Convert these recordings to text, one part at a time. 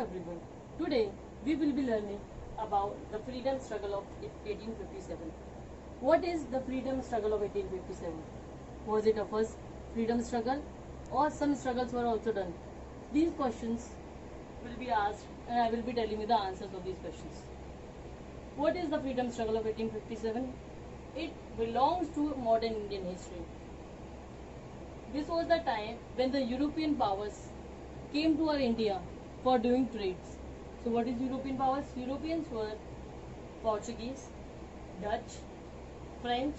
everyone. Today we will be learning about the freedom struggle of 1857. What is the freedom struggle of 1857? Was it a first freedom struggle or some struggles were also done? These questions will be asked and I will be telling you the answers of these questions. What is the freedom struggle of 1857? It belongs to modern Indian history. This was the time when the European powers came to our India for doing trades. So what is European powers? Europeans were Portuguese, Dutch, French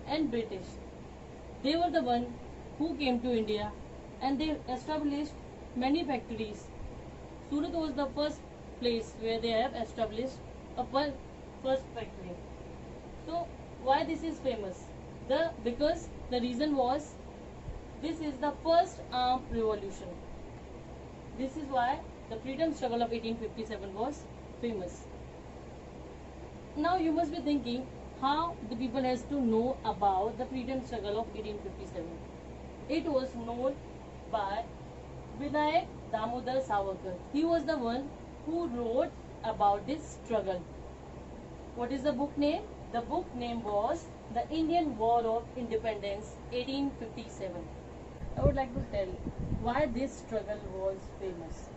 and British. They were the one who came to India and they established many factories. Surat was the first place where they have established a first factory. So why this is famous? Because the reason was this is the first armed revolution. This is why the freedom struggle of 1857 was famous. Now you must be thinking how the people has to know about the freedom struggle of 1857. It was known by Vinayak Damodar Savarkar. He was the one who wrote about this struggle. What is the book name? The book name was The Indian War of Independence 1857. I would like to tell why this struggle was famous.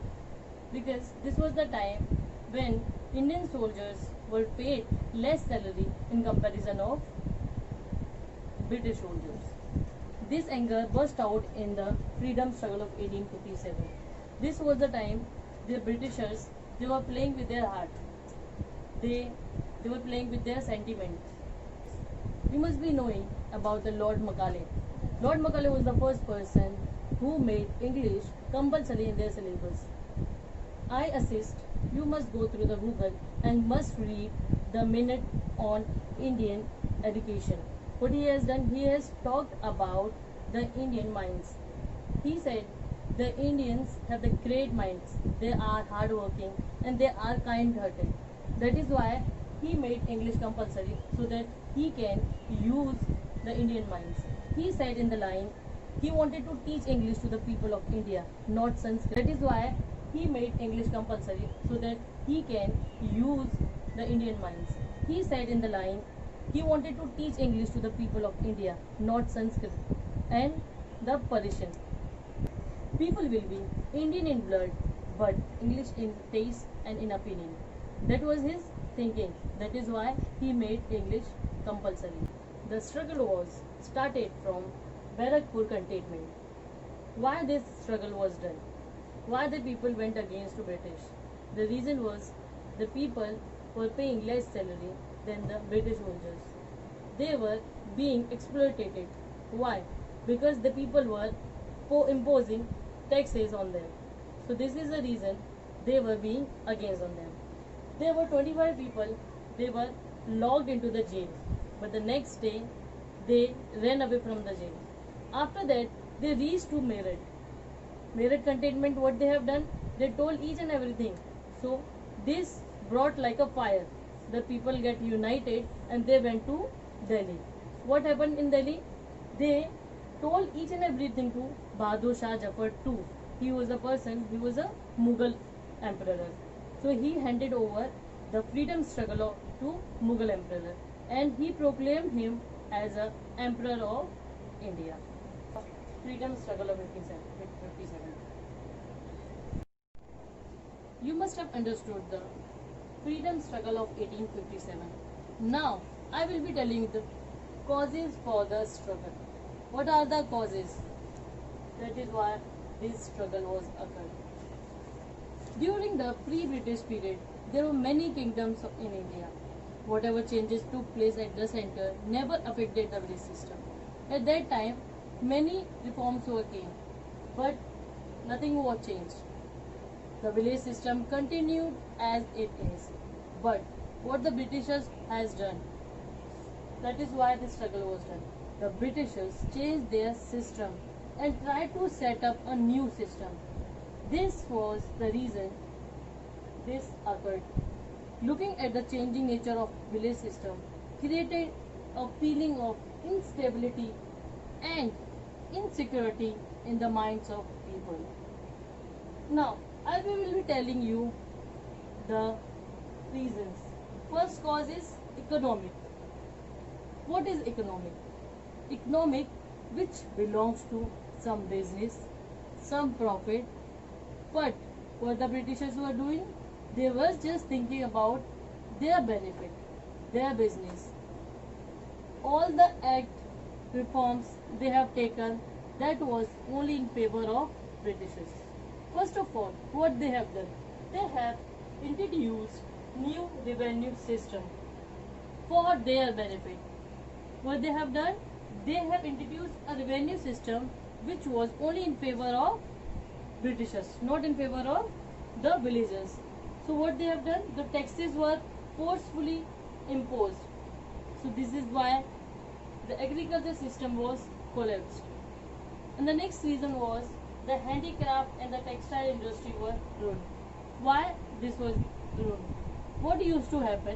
Because this was the time when Indian soldiers were paid less salary in comparison of British soldiers. This anger burst out in the freedom struggle of 1857. This was the time the Britishers, they were playing with their heart. They were playing with their sentiments. You must be knowing about the Lord Macaulay. Lord Macaulay was the first person who made English compulsory in their syllabus. I assist, you must go through the Google and must read the minute on Indian education. What he has done, he has talked about the Indian minds. He said the Indians have the great minds. They are hardworking and they are kind-hearted. That is why he made English compulsory so that he can use the Indian minds. He said in the line, he wanted to teach English to the people of India, not Sanskrit. That is why he made English compulsory so that he can use the Indian minds. He said in the line, he wanted to teach English to the people of India, not Sanskrit and the Persian. People will be Indian in blood, but English in taste and in opinion. That was his thinking. That is why he made English compulsory. The struggle was started from Barakpur cantonment. Why this struggle was done? Why the people went against the British? The reason was the people were paying less salary than the British soldiers. They were being exploited. Why? Because the people were imposing taxes on them. So this is the reason they were being against on them. There were 25 people, they were locked into the jail. But the next day, they ran away from the jail. After that, they reached to Meerut. Meerut cantonment, what they have done? They told each and everything. So this brought like a fire. The people get united and they went to Delhi. What happened in Delhi? They told each and everything to Bahadur Shah Zafar II. He was a person, he was a Mughal emperor. So he handed over the freedom struggle to Mughal emperor and he proclaimed him as a emperor of India. Freedom struggle of 1857. You must have understood the freedom struggle of 1857. Now I will be telling you the causes for the struggle. What are the causes? That is why this struggle was occurred. During the pre-British period, there were many kingdoms in India. Whatever changes took place at the center never affected the village system. At that time, many reforms were came, but nothing was changed. The village system continued as it is. But what the Britishers has done, that is why the struggle was done. The Britishers changed their system and tried to set up a new system. This was the reason this occurred. Looking at the changing nature of village system created a feeling of instability and insecurity in the minds of people. Now, I will be telling you the reasons. First cause is economic. What is economic? Economic, which belongs to some business, some profit. But what the Britishers were doing, they were just thinking about their benefit, their business. All the act reforms they have taken, that was only in favor of Britishers. First of all, what they have done? They have introduced new revenue system for their benefit. What they have done? They have introduced a revenue system which was only in favor of Britishers, not in favor of the villagers. So what they have done? The taxes were forcefully imposed. So this is why the agriculture system was collapsed. And the next reason was the handicraft and the textile industry were ruined. Why this was ruined? What used to happen?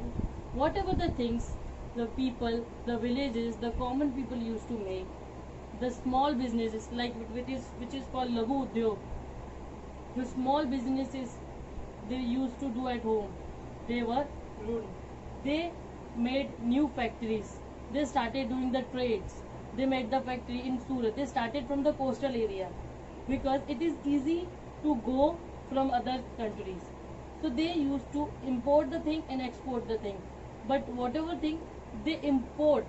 Whatever the things the people, the villages, the common people used to make, the small businesses like which is called Laghu Udyog, the small businesses they used to do at home, they were ruined. They made new factories. They started doing the trades. They made the factory in Surat. They started from the coastal area because it is easy to go from other countries. So they used to import the thing and export the thing. But whatever thing they import,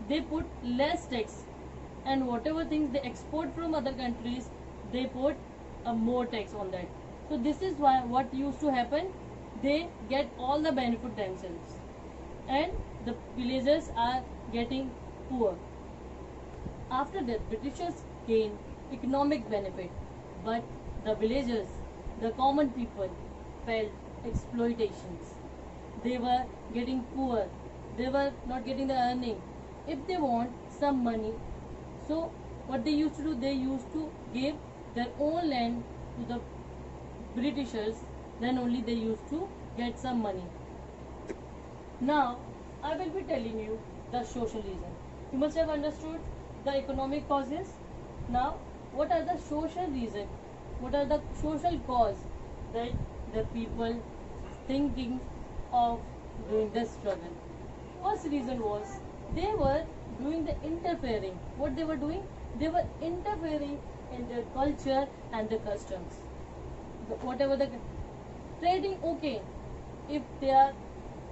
they put less tax, and whatever things they export from other countries, they put a more tax on that. So this is why what used to happen, they get all the benefit themselves, and the villagers are getting poor. After that, Britishers gain economic benefit, but the villagers, the common people, felt exploitations. They were getting poor. They were not getting the earning. If they want some money, so what they used to do, they used to give their own land to the Britishers. Then only they used to get some money. Now, I will be telling you the social reason. You must have understood the economic causes. Now, what are the social reasons? What are the social cause that the people thinking of doing this struggle? First reason was they were doing the interfering. What they were doing? They were interfering in their culture and the customs. Whatever the trading, okay, if they are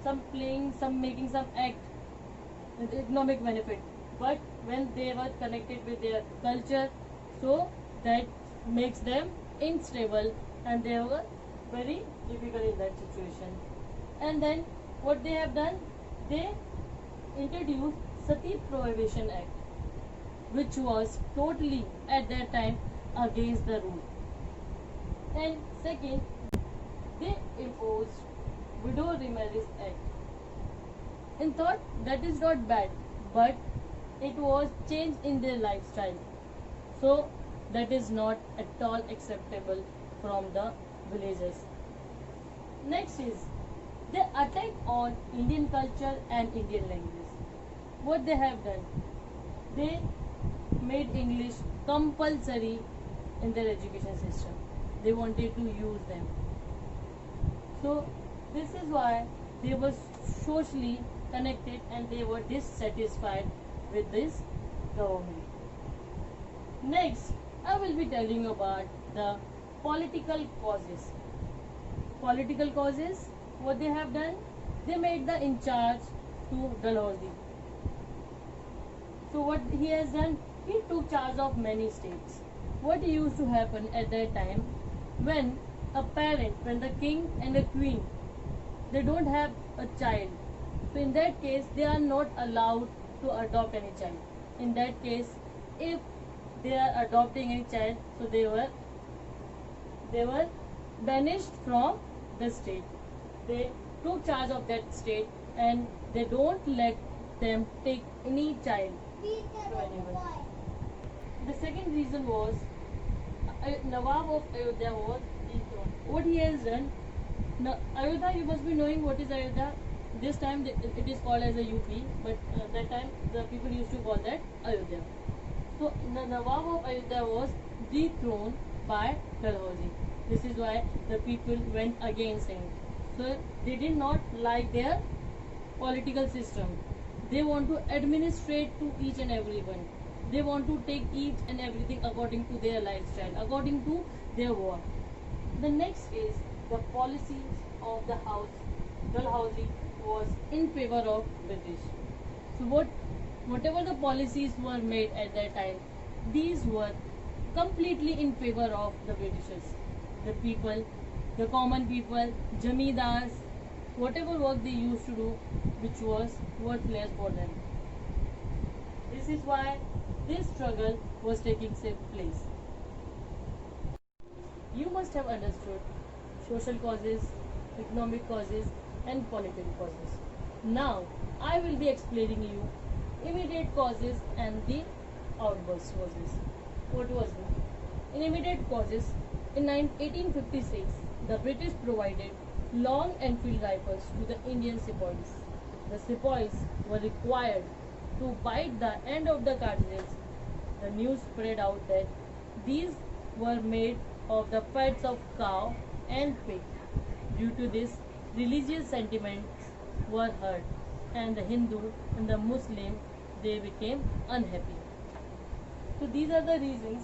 some playing, some making some act with economic benefit, but when they were connected with their culture, so that makes them unstable and they were very difficult in that situation. And then what they have done, they introduced Sati Prohibition Act, which was totally at that time against the rule. And second, they imposed Widow Remarriage Act. In thought, that is not bad, but it was change in their lifestyle. So that is not at all acceptable from the villagers. Next is they attack on Indian culture and Indian language. What they have done, they made English compulsory in their education system. They wanted to use them. So this is why they were socially connected and they were dissatisfied with this government. Next, I will be telling you about the political causes. Political causes, what they have done, they made the in charge to Dalhousie. So what he has done, he took charge of many states. What used to happen at that time, when a parent, when the king and the queen, they don't have a child, so in that case they are not allowed to adopt any child. In that case, if they are adopting any child, so they were banished from the state. They took charge of that state and they don't let them take any child from anyone. The second reason was Nawab of Ayodhya was dethroned. What he has done, now, Ayodhya, you must be knowing what is Ayodhya. This time it is called as a UP, but that time the people used to call that Ayodhya. So the Nawab of Ayodhya was dethroned by Dalhousie. This is why the people went against him. So they did not like their political system. They want to administrate to each and everyone. They want to take each and everything according to their lifestyle, according to their war. The next is the policies of the house. Dalhousie was in favor of British. So whatever the policies were made at that time, these were completely in favor of the Britishers. The people, the common people, Jamidars, whatever work they used to do, which was worthless for them. This is why this struggle was taking place. You must have understood social causes, economic causes, and political causes. Now, I will be explaining you immediate causes and the outburst causes. What was it? In immediate causes, in 1856, the British provided long Enfield rifles to the Indian sepoys. The sepoys were required to bite the end of the cartridges. The news spread out that these were made of the fats of cow and pig. Due to this, religious sentiments were hurt, and the Hindu and the Muslim they became unhappy. So these are the reasons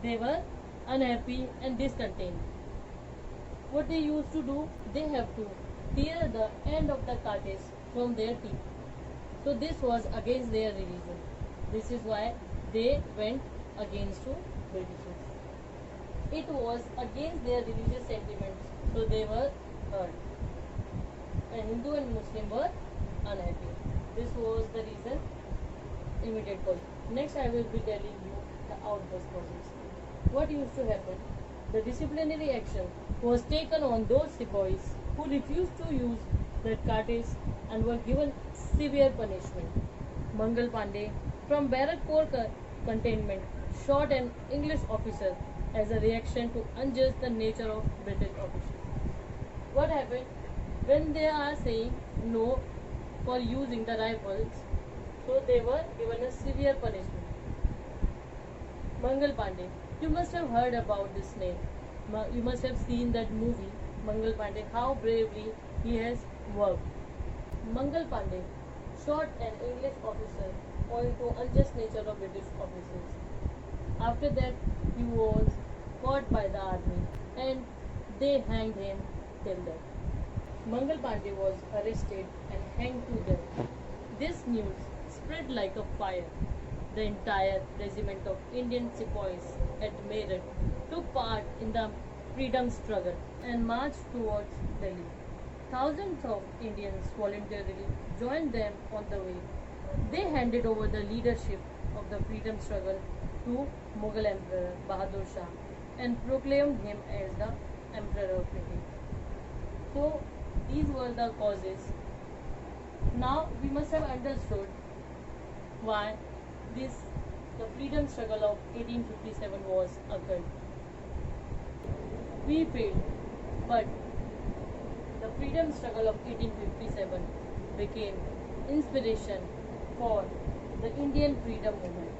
they were unhappy and discontent. What they used to do, they have to tear the end of the cartridge from their teeth. So this was against their religion. This is why they went against to Britishers. It was against their religious sentiments, so they were hurt. And Hindu and Muslim were unhappy. This was the reason, immediate cause. Next, I will be telling you the outburst causes. What used to happen? The disciplinary action was taken on those sepoys who refused to use that cartridge and were given severe punishment. Mangal Pandey from Barrackpore containment shot an English officer as a reaction to unjust the nature of British officials. What happened? When they are saying no for using the rifles, so they were given a severe punishment. Mangal Pandey, you must have heard about this name. You must have seen that movie, Mangal Pandey, how bravely he has worked. Mangal Pandey shot an English officer owing to unjust nature of British officers. After that, he was caught by the army and they hanged him till death. Mangal Pandey was arrested and hanged to death. This news spread like a fire. The entire regiment of Indian sepoys at Meerut took part in the freedom struggle and marched towards Delhi. Thousands of Indians voluntarily joined them on the way. They handed over the leadership of the freedom struggle to Mughal Emperor Bahadur Shah and proclaimed him as the Emperor of India. So these were the causes. Now we must have understood why the freedom struggle of 1857 was occurred. We failed, but the freedom struggle of 1857 became inspiration for the Indian freedom movement.